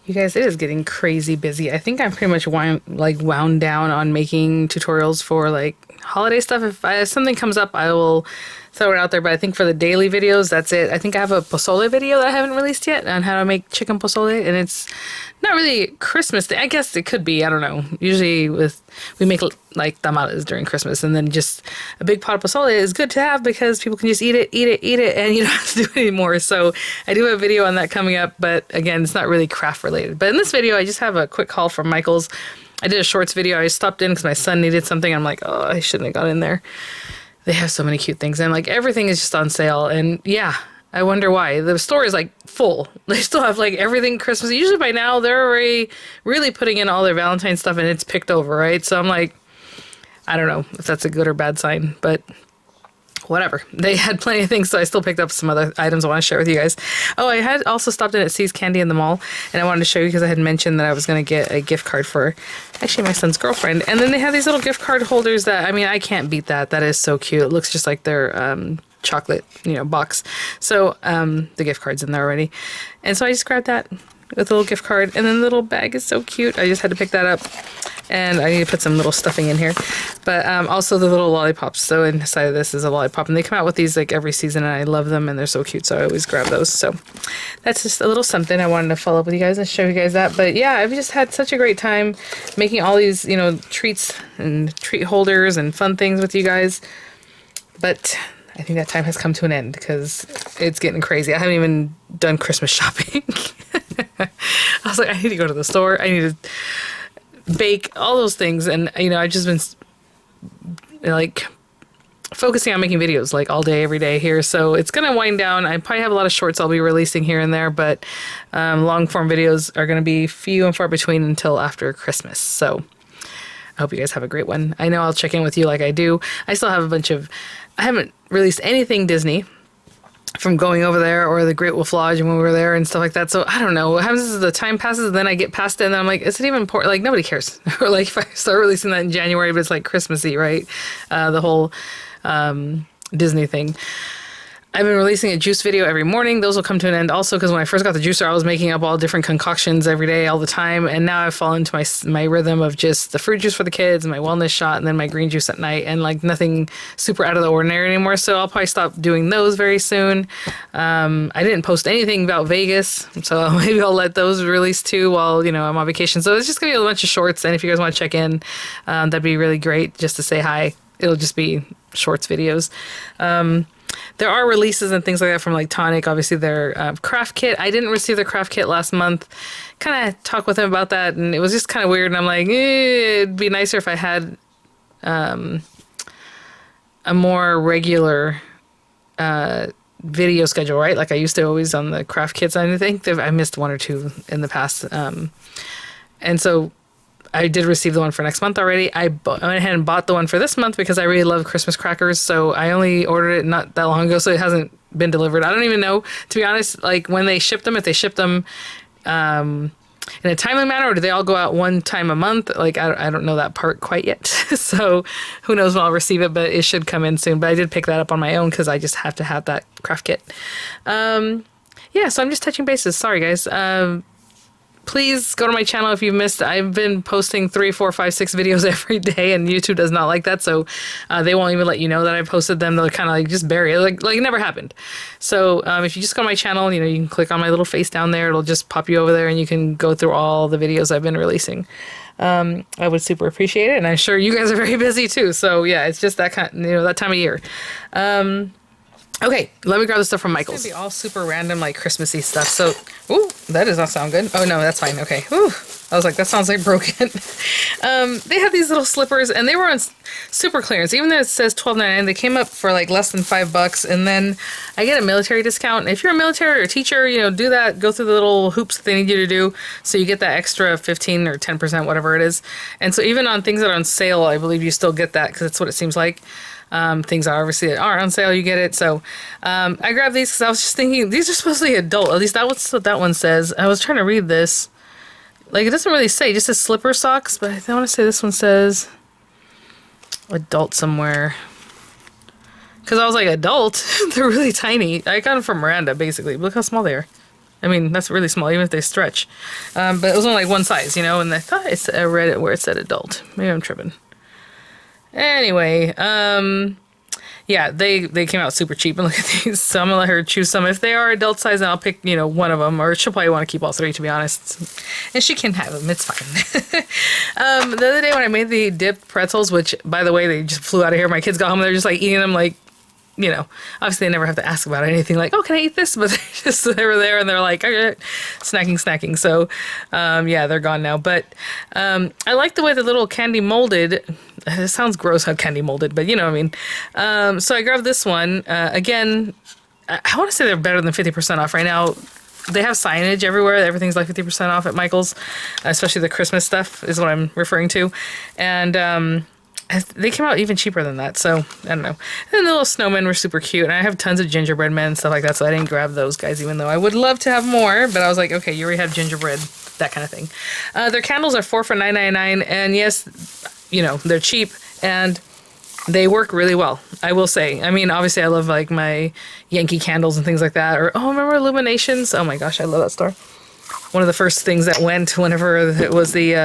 You guys, it is getting crazy busy. I think I'm pretty much wound down on making tutorials for like holiday stuff. If something comes up, I will throw it out there. But I think for the daily videos, that's it. I think I have a pozole video that I haven't released yet on how to make chicken pozole, and it's not really Christmas Day. I guess it could be. I don't know. Usually we make like tamales during Christmas, and then just a big pot of pozole is good to have because people can just eat it, and you don't have to do it anymore. So I do have a video on that coming up, but again, it's not really craft related. But in this video, I just have a quick haul from Michael's. I did a shorts video. I stopped in because my son needed something. I'm like, oh, I shouldn't have got in there. They have so many cute things, and like everything is just on sale. And yeah, I wonder why. The store is like full. They still have like everything Christmas. Usually by now they're already really putting in all their Valentine stuff and it's picked over, right? So I'm like, I don't know if that's a good or bad sign, but whatever. They had plenty of things, so I still picked up some other items I want to share with you guys. Oh, I had also stopped in at C's Candy in the mall, and I wanted to show you because I had mentioned that I was going to get a gift card for actually my son's girlfriend. And then they have these little gift card holders that, I mean, I can't beat that. That is so cute. It looks just like their chocolate, box. So the gift card's in there already. And so I just grabbed that with a little gift card, and then the little bag is so cute. I just had to pick that up. And I need to put some little stuffing in here. But also the little lollipops. So inside of this is a lollipop. And they come out with these like every season, and I love them, and they're so cute. So I always grab those. So that's just a little something I wanted to follow up with you guys and show you guys that. But yeah, I've just had such a great time making all these, treats and treat holders and fun things with you guys. But I think that time has come to an end because it's getting crazy. I haven't even done Christmas shopping. I was like, I need to go to the store. I need to bake, all those things. And, I've just been like focusing on making videos like all day, every day here. So it's going to wind down. I probably have a lot of shorts I'll be releasing here and there, but long form videos are going to be few and far between until after Christmas. So I hope you guys have a great one. I know I'll check in with you like I do. I still have I haven't released anything Disney from going over there, or the Great Wolf Lodge and when we were there and stuff like that. So I don't know. What happens is the time passes and then I get past it and then I'm like, is it even important? Like, nobody cares. Or like if I start releasing that in January, but it's like Christmassy, right? The whole Disney thing. I've been releasing a juice video every morning. Those will come to an end also because when I first got the juicer, I was making up all different concoctions every day, all the time. And now I've fallen into my rhythm of just the fruit juice for the kids, my wellness shot, and then my green juice at night, and like nothing super out of the ordinary anymore. So I'll probably stop doing those very soon. I didn't post anything about Vegas, so maybe I'll let those release too while, I'm on vacation. So it's just going to be a bunch of shorts. And if you guys want to check in, that'd be really great just to say hi. It'll just be shorts videos. There are releases and things like that from like Tonic, obviously their craft kit. I didn't receive the craft kit last month. Kind of talked with him about that, and it was just kind of weird. And I'm like, it'd be nicer if I had a more regular video schedule, right? Like I used to always on the craft kits. I think I missed one or two in the past. And so I did receive the one for next month already. I went ahead and bought the one for this month because I really love Christmas crackers. So I only ordered it not that long ago, so it hasn't been delivered. I don't even know, to be honest, like when they shipped them, if they shipped them in a timely manner, or do they all go out one time a month? Like, I don't know that part quite yet. So who knows when I'll receive it, but it should come in soon. But I did pick that up on my own because I just have to have that craft kit. Yeah, so I'm just touching bases. Sorry, guys. Please go to my channel if you've missed. I've been posting 3, 4, 5, 6 videos every day, and YouTube does not like that. So they won't even let you know that I posted them. They'll kind of like just bury it, like it never happened. So if you just go to my channel, you can click on my little face down there. It'll just pop you over there, and you can go through all the videos I've been releasing. I would super appreciate it, and I'm sure you guys are very busy too. So yeah, it's just that that time of year. Okay, let me grab the stuff from Michael's. It's gonna be all super random, like Christmassy stuff. So, ooh, that does not sound good. Oh no, that's fine. Okay. Ooh, I was like, that sounds like broken. They have these little slippers, and they were on super clearance. Even though it says $12.99, they came up for like less than $5. And then I get a military discount. And if you're a military or a teacher, do that. Go through the little hoops that they need you to do, so you get that extra 15 or 10%, whatever it is. And so even on things that are on sale, I believe you still get that because that's what it seems like. Things are obviously that are on sale, you get it. So I grabbed these because I was just thinking these are supposed to be adult. At least that's what that one says. I was trying to read this. Like, it doesn't really say, it just says slipper socks, but I want to say this one says adult somewhere. Because I was like, adult? They're really tiny. I got them from Miranda, basically. Look how small they are. I mean, that's really small, even if they stretch. But it was only like one size, you know, and I thought I read it where it said adult. Maybe I'm tripping. Anyway, yeah, they came out super cheap, and look at these. So I'm gonna let her choose some. If they are adult size, then I'll pick, you know, one of them, or she'll probably want to keep all three, to be honest. And she can have them. It's fine. The other day when I made the dipped pretzels, which, by the way, they just flew out of here. My kids got home, they're just like eating them, like, you know, obviously they never have to ask about anything like, oh, can I eat this? But they were there and they're like, okay, snacking. So, yeah, they're gone now. But I like the way the little candy molded. It sounds gross how candy molded, but you know what I mean. So I grabbed this one. Again, I want to say they're better than 50% off right now. They have signage everywhere. Everything's like 50% off at Michael's, especially the Christmas stuff is what I'm referring to. And they came out even cheaper than that, so I don't know. And the little snowmen were super cute, and I have tons of gingerbread men and stuff like that, so I didn't grab those guys, even though I would love to have more, but I was like, okay, you already have gingerbread, that kind of thing. Their candles are 4 for $9.99, and yes, you know, they're cheap, and they work really well, I will say. I mean, obviously I love like my Yankee candles and things like that, or, oh, remember Illuminations? Oh my gosh, I love that store. One of the first things that went whenever it was the,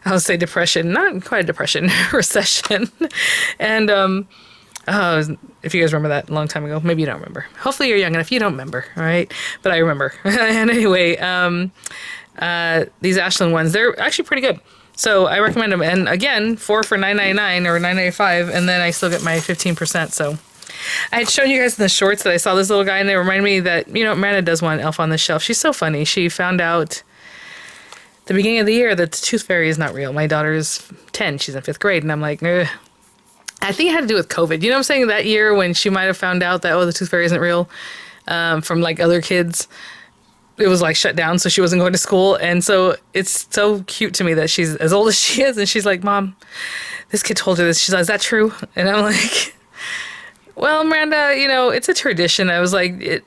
I would say depression, not quite a depression, recession. And if you guys remember that a long time ago, maybe you don't remember. Hopefully you're young enough you don't remember, all right? But I remember. And anyway, these Ashland ones, they're actually pretty good. So I recommend them. And again, 4 for $9.99 or $9.95, and then I still get my 15%. So I had shown you guys in the shorts that I saw this little guy, and they reminded me that, you know, Miranda does want Elf on the Shelf. She's so funny. She found out the beginning of the year that the tooth fairy is not real. My daughter's 10. She's in 5th grade. And I'm like, ugh. I think it had to do with COVID. You know what I'm saying? That year when she might have found out that, oh, the tooth fairy isn't real, from like other kids, it was like shut down. So she wasn't going to school. And so it's so cute to me that she's as old as she is. And she's like, Mom, this kid told her this. She's like, is that true? And I'm like, well, Miranda, you know, it's a tradition. I was like, you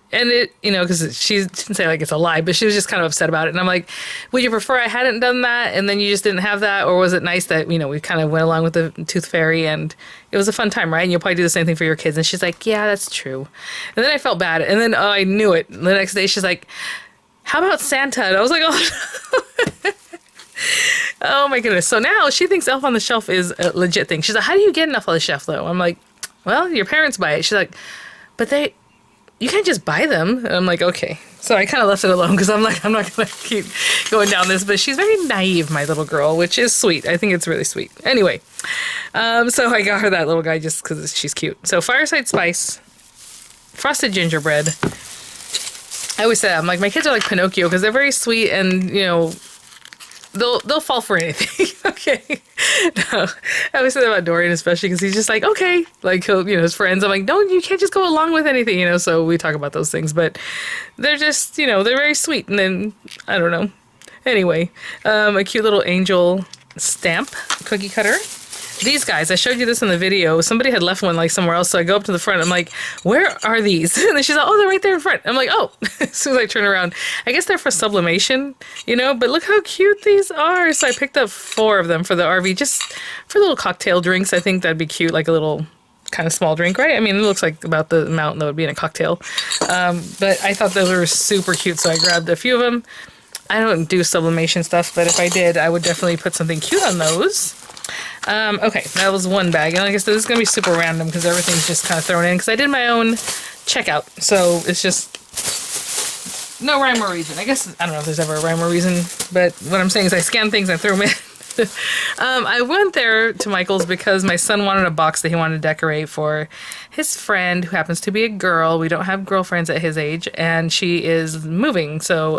know, because she didn't say like it's a lie, but she was just kind of upset about it. And I'm like, would you prefer I hadn't done that and then you just didn't have that? Or was it nice that, you know, we kind of went along with the tooth fairy and it was a fun time, right? And you'll probably do the same thing for your kids. And she's like, yeah, that's true. And then I felt bad. And then I knew it. The next day she's like, how about Santa? And I was like, oh, no. Oh my goodness. So now she thinks Elf on the Shelf is a legit thing. She's like, how do you get an Elf on the Shelf though? I'm like, well, your parents buy it. She's like, but you can't just buy them. And I'm like, okay. So I kind of left it alone because I'm like, I'm not going to keep going down this. But she's very naive, my little girl, which is sweet. I think it's really sweet. Anyway, so I got her that little guy just because she's cute. So Fireside Spice, Frosted Gingerbread. I always say that. I'm like, my kids are like Pinocchio because they're very sweet and, you know, they'll fall for anything. Okay. No, I always say that about Dorian, especially because he's just like, okay, like he'll, you know, his friends. I'm like, no, you can't just go along with anything, you know. So we talk about those things, but they're just, you know, they're very sweet. And then I don't know. Anyway, a cute little angel stamp cookie cutter. These guys, I showed you this in the video. Somebody had left one like somewhere else, so I go up to the front. I'm like, where are these? And then she's like, oh, they're right there in front. I'm like, oh, as soon as I turn around. I guess they're for sublimation, you know, but look how cute these are. So I picked up 4 of them for the RV, just for little cocktail drinks. I think that'd be cute, like a little kind of small drink, right? I mean, it looks like about the amount that would be in a cocktail. But I thought those were super cute, so I grabbed a few of them. I don't do sublimation stuff, but if I did, I would definitely put something cute on those. Okay, that was one bag. And like I said, this is going to be super random because everything's just kind of thrown in because I did my own checkout. So it's just no rhyme or reason. I guess, I don't know if there's ever a rhyme or reason, but what I'm saying is I scan things and throw them in. I went there to Michael's because my son wanted a box that he wanted to decorate for his friend who happens to be a girl. We don't have girlfriends at his age, and she is moving. So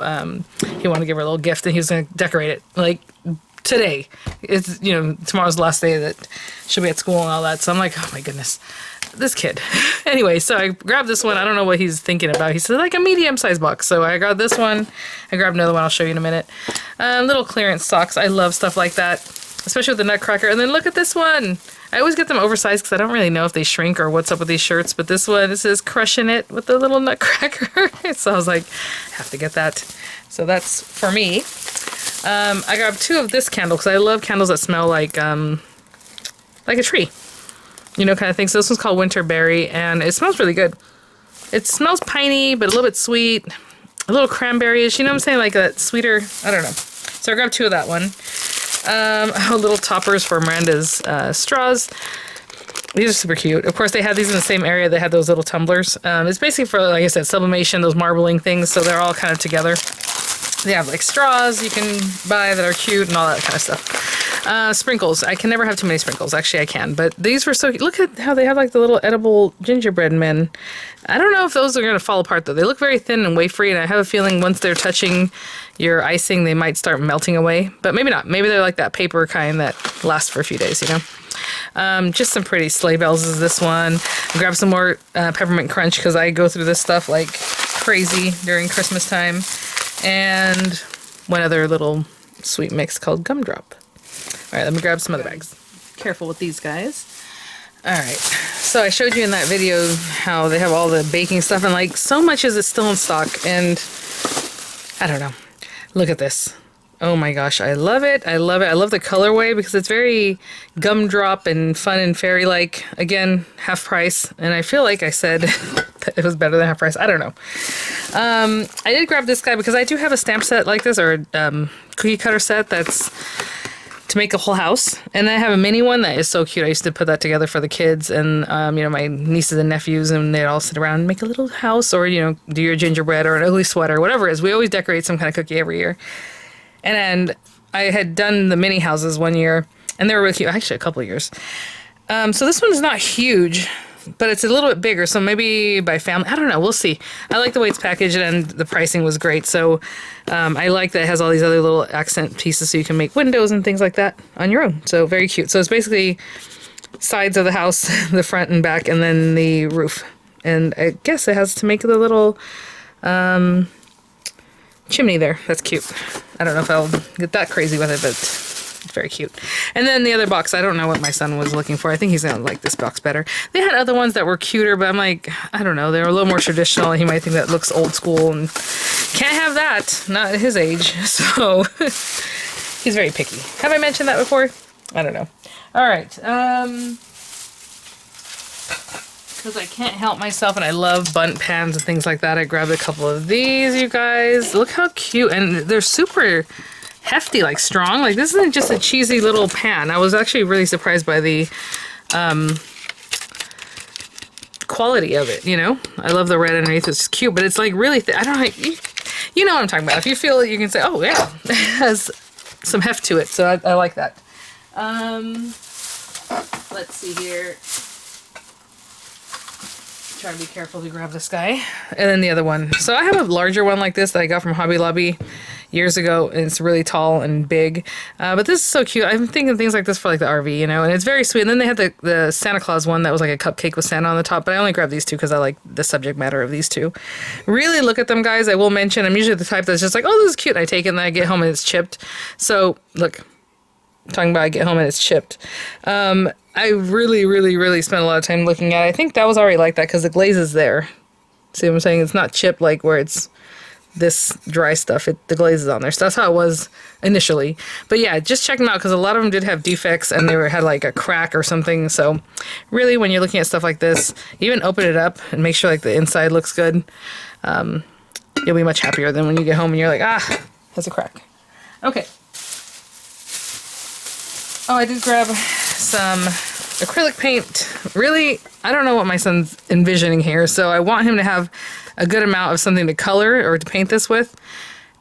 he wanted to give her a little gift, and he was going to decorate it like today. It's, you know, tomorrow's the last day that she'll be at school and all that. So I'm like, oh my goodness, this kid. Anyway, so I grabbed this one. I don't know what he's thinking about. He said like a medium-sized box. So I grabbed this one. I grabbed another one. I'll show you in a minute. Little clearance socks. I love stuff like that, especially with the Nutcracker. And then look at this one. I always get them oversized because I don't really know if they shrink or what's up with these shirts. But this one, this is crushing it with the little Nutcracker. So I was like, I have to get that. So that's for me. I grabbed 2 of this candle because I love candles that smell like a tree, you know, kind of thing. So this one's called Winterberry, and it smells really good. It smells piney, but a little bit sweet. a little cranberry-ish, you know what I'm saying? Like that sweeter, I don't know. So I grabbed 2 of that one. Little toppers for Miranda's straws. These are super cute. Of course, they had these in the same area. They had those little tumblers. It's basically for, like I said, sublimation, those marbling things. So they're all kind of together. They have like straws you can buy that are cute and all that kind of stuff. Sprinkles. I can never have too many sprinkles. Actually, I can. But these were so cute. Look at how they have like the little edible gingerbread men. I don't know if those are going to fall apart though. They look very thin and wafery, and I have a feeling once they're touching your icing, they might start melting away. But maybe not. Maybe they're like that paper kind that lasts for a few days, you know? Just some pretty sleigh bells is this one. Grab some more peppermint crunch because I go through this stuff like crazy during Christmas time. And one other little sweet mix called Gumdrop. All right, let me grab some other bags. Careful with these guys. All right, so I showed you in that video how they have all the baking stuff, and like so much is still in stock, and I don't know. Look at this. Oh my gosh, I love it. I love it. I love the colorway because it's very gumdrop and fun and fairy-like. Again, half price. And I feel like I said that it was better than half price. I don't know. I did grab this guy because I do have a stamp set like this, or a cookie cutter set that's to make a whole house. And I have a mini one that is so cute. I used to put that together for the kids and, you know, my nieces and nephews, and they'd all sit around and make a little house, or, you know, do your gingerbread or an ugly sweater, whatever it is. We always decorate some kind of cookie every year. And I had done the mini houses one year, and they were really cute. Actually, a couple of years. So this one is not huge, but it's a little bit bigger. So maybe by family, I don't know. We'll see. I like the way it's packaged, and the pricing was great. So I like that it has all these other little accent pieces, so you can make windows and things like that on your own. So very cute. So it's basically sides of the house, the front and back, and then the roof. And I guess it has to make the little chimney there. That's cute. I don't know if I'll get that crazy with it, but it's very cute. And then the other box, I don't know what my son was looking for. I think he's gonna like this box better. They had other ones that were cuter, but I'm like, I don't know, they're a little more traditional, and he might think that looks old school, and can't have that, not at his age. So he's very picky. Have I mentioned that before? I don't know. All right. Because I can't help myself, and I love Bunt pans and things like that. I grabbed a couple of these, you guys. Look how cute, and they're super hefty, like strong. Like this isn't just a cheesy little pan. I was actually really surprised by the quality of it, you know? I love the red underneath. It's cute, but it's like really I don't know, you know what I'm talking about. If you feel it, you can say, oh yeah, it has some heft to it. So I like that. Let's see here. Try to be careful to grab this guy. And then the other one. So I have a larger one like this that I got from Hobby Lobby years ago, and it's really tall and big. But this is so cute. I'm thinking things like this for like the RV, you know, and it's very sweet. And then they had the Santa Claus one that was like a cupcake with Santa on the top, but I only grabbed these two because I like the subject matter of these two. Really look at them, guys. I will mention, I'm usually the type that's just like, oh, this is cute. I take it and then I get home and it's chipped. So look, I'm talking about I get home and it's chipped. I really spent a lot of time looking at it. I think that was already like that because the glaze is there. See what I'm saying? It's not chipped like where it's this dry stuff. The glaze is on there. So that's how it was initially. But yeah, just check them out because a lot of them did have defects and had like a crack or something. So really, when you're looking at stuff like this, even open it up and make sure like the inside looks good. You'll be much happier than when you get home and you're like, ah, has a crack. Okay. Oh, I did grab some acrylic paint. Really, I don't know what my son's envisioning here, so I want him to have a good amount of something to color or to paint this with.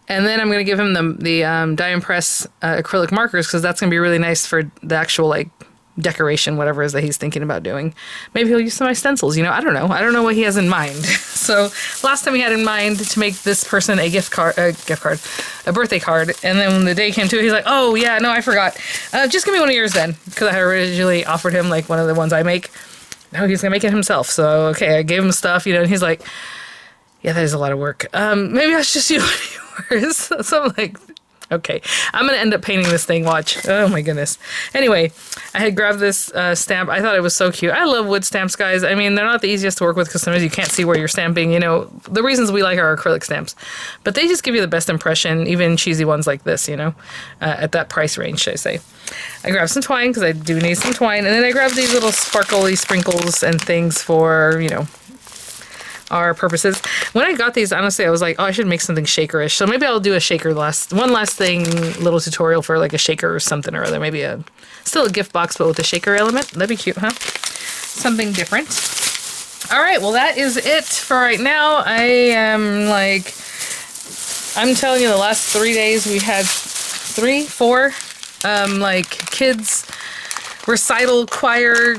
And then I'm going to give him the die and press acrylic markers because that's going to be really nice for the actual like decoration, whatever it is that he's thinking about doing. Maybe he'll use some of my stencils, you know, I don't know. I don't know what he has in mind. So last time he had in mind to make this person a birthday card. And then when the day came to it, he's like, oh yeah, no, I forgot. Just give me one of yours then. Because I had originally offered him like one of the ones I make. No, he's going to make it himself. So, okay, I gave him stuff, you know, and he's like, yeah, that is a lot of work. Maybe I should just use yours. So I'm like, okay, I'm going to end up painting this thing, watch. Oh my goodness. Anyway, I had grabbed this stamp. I thought it was so cute. I love wood stamps, guys. I mean, they're not the easiest to work with because sometimes you can't see where you're stamping. You know, the reasons we like our acrylic stamps. But they just give you the best impression, even cheesy ones like this, you know, at that price range, should I say. I grabbed some twine because I do need some twine. And then I grabbed these little sparkly sprinkles and things for, you know, our purposes. When I got these, honestly, I was like, oh, I should make something shakerish. So maybe I'll do a shaker one last thing, little tutorial for like a shaker or something or other. Maybe still a gift box, but with a shaker element. That'd be cute, huh? Something different. All right, well, that is it for right now. I'm telling you, the last 3 days we had 4 like kids recital choir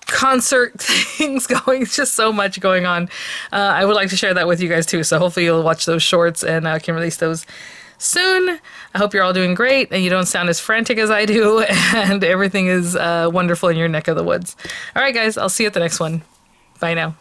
concert things going. It's just so much going on. I would like to share that with you guys too, so hopefully you'll watch those shorts and I can release those soon. I hope you're all doing great and you don't sound as frantic as I do and everything is wonderful in your neck of the woods. All right, guys, I'll see you at the next one. Bye now.